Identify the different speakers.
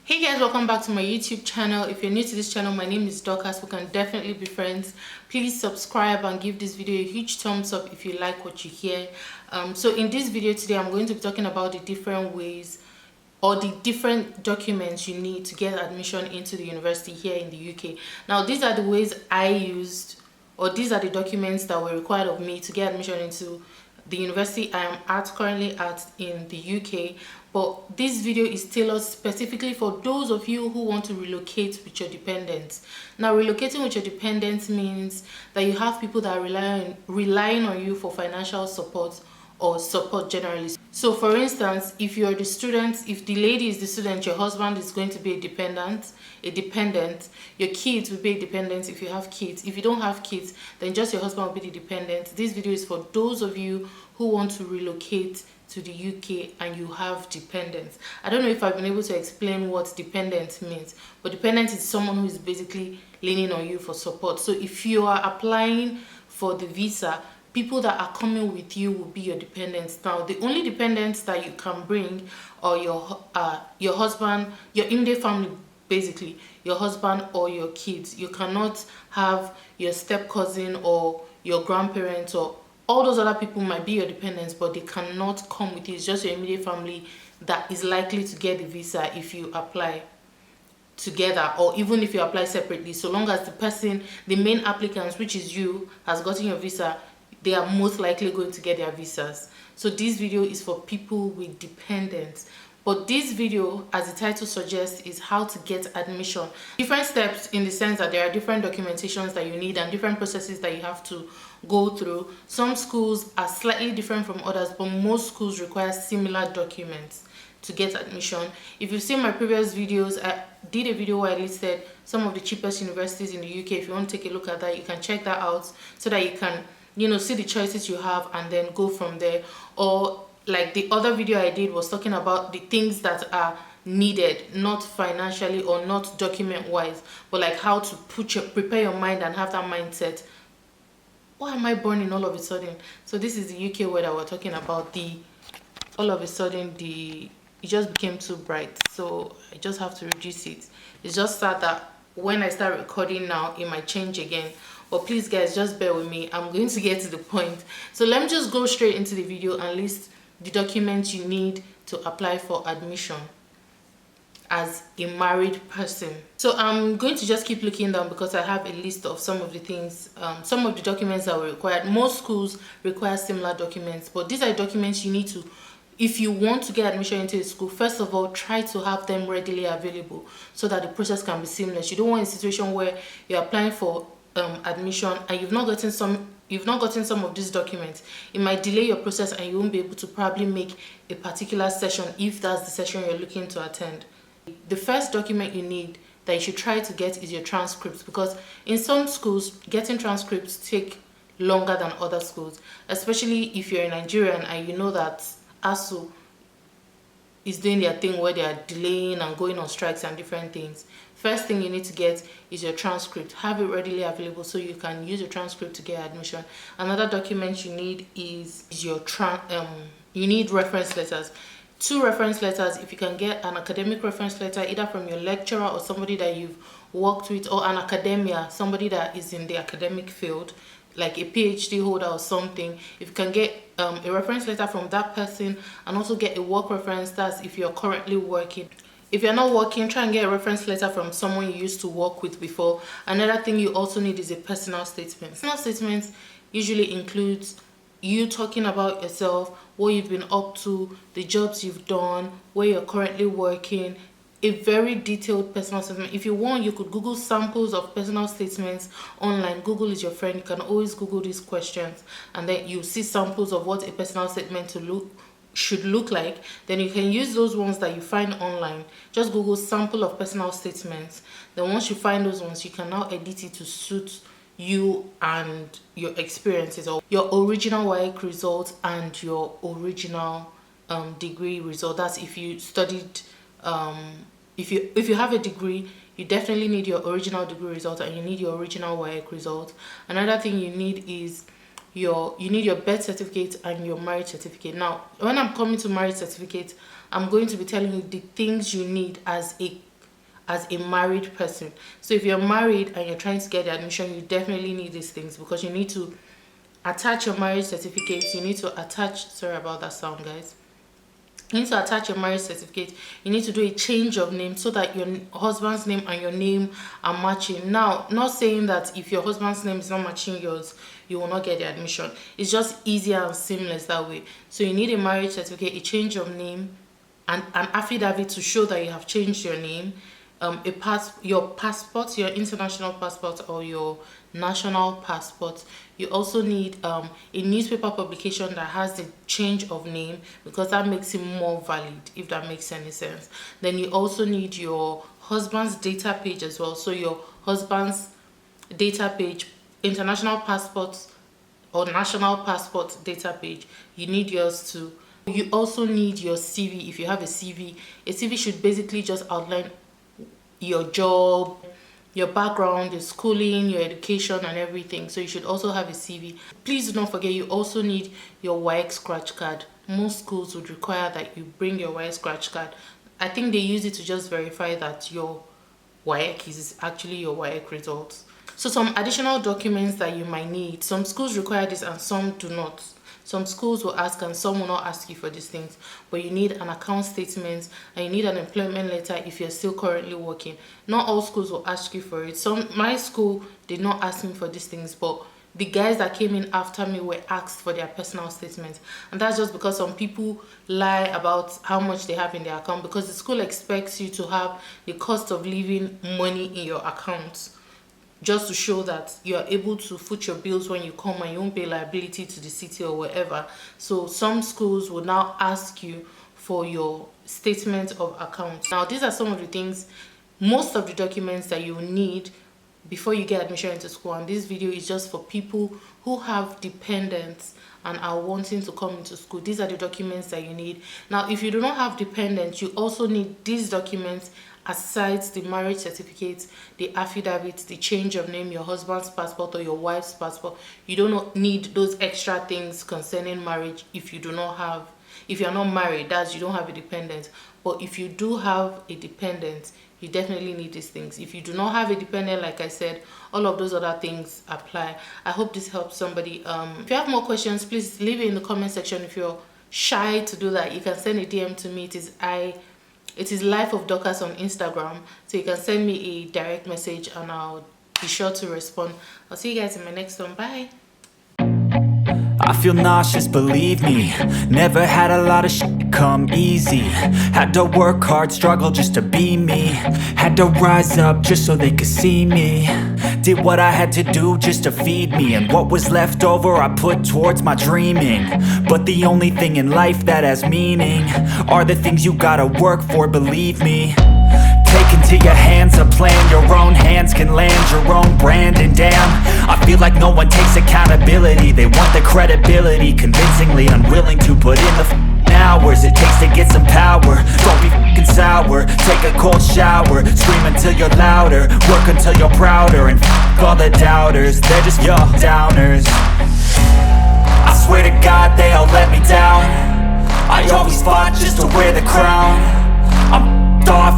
Speaker 1: Hey guys, welcome back to my YouTube channel. If you're new to this channel, my name is Dorcas. We can definitely be friends. Please subscribe and give this video a huge thumbs up if you like what you hear. So in this video today, I'm going to be talking about the different ways or the different documents you need to get admission into the university here in the UK. Now these are the ways I used, or these are the documents that were required of me to get admission into the university I am currently at in the UK. But this video is tailored specifically for those of you who want to relocate with your dependents. Now relocating with your dependents means that you have people that are relying on you for financial support or support generally. So for instance, if you're the student, if the lady is the student, your husband is going to be a dependent, your kids will be a dependent if you have kids. If you don't have kids, then just your husband will be the dependent. This video is for those of you who want to relocate to the UK and you have dependents. I don't know if I've been able to explain what dependent means, but dependent is someone who is basically leaning on you for support. So if you are applying for the visa, people that are coming with you will be your dependents. Now the only dependents that you can bring are your husband, your in-day family, basically your husband or your kids. You cannot have your step cousin or your grandparents, or all those other people might be your dependents, but they cannot come with you. It's just your immediate family that is likely to get the visa if you apply together, or even if you apply separately. So long as the main applicants, which is you, has gotten your visa, they are most likely going to get their visas. So this video is for people with dependents. But this video, as the title suggests, is how to get admission. Different steps in the sense that there are different documentations that you need and different processes that you have to go through. Some schools are slightly different from others, but most schools require similar documents to get admission. If you've seen my previous videos, I did a video where I listed some of the cheapest universities in the UK. If you want to take a look at that, you can check that out so that you can, see the choices you have and then go from there. Or like the other video I did was talking about the things that are needed, not financially or not document wise, but like how to prepare your mind and have that mindset. Why am I burning all of a sudden? So this is the UK weather we're talking about. All of a sudden it just became too bright, so I just have to reduce it. It's just that when I start recording now, it might change again. But please guys, just bear with me. I'm going to get to the point. So let me just go straight into the video and list the documents you need to apply for admission as a married person. So I'm going to just keep looking down because I have a list of some of the things, some of the documents that were required. Most schools require similar documents, but these are documents you need to, if you want to get admission into a school, first of all, try to have them readily available so that the process can be seamless. You don't want a situation where you're applying for admission and you've not gotten some of these documents. It might delay your process and you won't be able to probably make a particular session if that's the session you're looking to attend. The first document you need that you should try to get is your transcripts, because in some schools getting transcripts take longer than other schools, especially if you're a Nigerian and you know that ASU is doing their thing where they are delaying and going on strikes and different things. First thing you need to get is your transcript. Have it readily available so you can use your transcript to get admission. Another document you need is your you need reference letters. 2 reference letters. If you can get an academic reference letter either from your lecturer or somebody that you've worked with, or an academia, somebody that is in the academic field, like a PhD holder or something. If you can get a reference letter from that person, and also get a work reference, that's if you're currently working. If you're not working, try and get a reference letter from someone you used to work with before. Another thing you also need is a personal statement. Personal statement usually includes you talking about yourself, what you've been up to, the jobs you've done, where you're currently working. A very detailed personal statement. If you want, you could Google samples of personal statements online. Google is your friend. You can always Google these questions and then you see samples of what a personal statement should look like. Then you can use those ones that you find online. Just Google sample of personal statements. Then once you find those ones, you can now edit it to suit you and your experiences, or your original WAEC result and your original degree result. That's if you studied if you have a degree, you definitely need your original degree result and you need your original WAEC result. Another thing you need is you need your birth certificate and your marriage certificate. Now when I'm coming to marriage certificate, I'm going to be telling you the things you need as a as a married person. So if you're married and you're trying to get the admission, you definitely need these things, because you need to attach your marriage certificate. You need to attach, sorry about that sound, guys. You need to attach your marriage certificate. You need to do a change of name so that your husband's name and your name are matching. Now, not saying that if your husband's name is not matching yours, you will not get the admission. It's just easier and seamless that way. So you need a marriage certificate, a change of name, and an affidavit to show that you have changed your name, your passport, your international passport or your national passport. You also need a newspaper publication that has the change of name, because that makes it more valid, if that makes any sense. Then you also need your husband's data page as well. So your husband's data page, international passport or national passport data page, you need yours too. You also need your CV. If you have a CV should basically just outline your job, your background, your schooling, your education and everything. So you should also have a CV. Please do not forget, you also need your WAEC scratch card. Most schools would require that you bring your WAEC scratch card. I think they use it to just verify that your WAEC is actually your WAEC results. So some additional documents that you might need. Some schools require this and some do not. Some schools will ask and some will not ask you for these things, but you need an account statement and you need an employment letter if you're still currently working. Not all schools will ask you for it. My school did not ask me for these things, but the guys that came in after me were asked for their personal statements. And that's just because some people lie about how much they have in their account, because the school expects you to have the cost of living money in your account, just to show that you are able to foot your bills when you come and you won't pay liability to the city or whatever. So some schools will now ask you for your statement of account. Now, these are some of the things, most of the documents that you need before you get admission into school. And this video is just for people who have dependents and are wanting to come into school. These are the documents that you need. Now, if you do not have dependents, you also need these documents aside the marriage certificate, the affidavit, the change of name, your husband's passport or your wife's passport. You don't need those extra things concerning marriage if you're not married, that's you don't have a dependent. But if you do have a dependent, you definitely need these things. If you do not have a dependent, like I said, all of those other things apply. I hope this helps somebody. If you have more questions, please leave it in the comment section. If you're shy to do that, you can send a DM to me. It is Life of Dorcas on Instagram, so you can send me a direct message and I'll be sure to respond. I'll see you guys in my next one. Bye.
Speaker 2: I feel nauseous, believe me. Never had a lot of shit come easy. Had to work hard, struggle just to be me. Had to rise up just so they could see me. Did what I had to do just to feed me, and what was left over I put towards my dreaming. But the only thing in life that has meaning are the things you gotta work for, believe me. Take into your hands a plan, your own hands can land your own brand. And damn, I feel like no one takes accountability. They want the credibility, convincingly unwilling to put in the hours it takes to get some power. Don't be f***ing sour, take a cold shower. Scream until you're louder, work until you're prouder. And f*** all the doubters, they're just your downers. I swear to God they all let me down. I always fought just to wear the crown. I'm off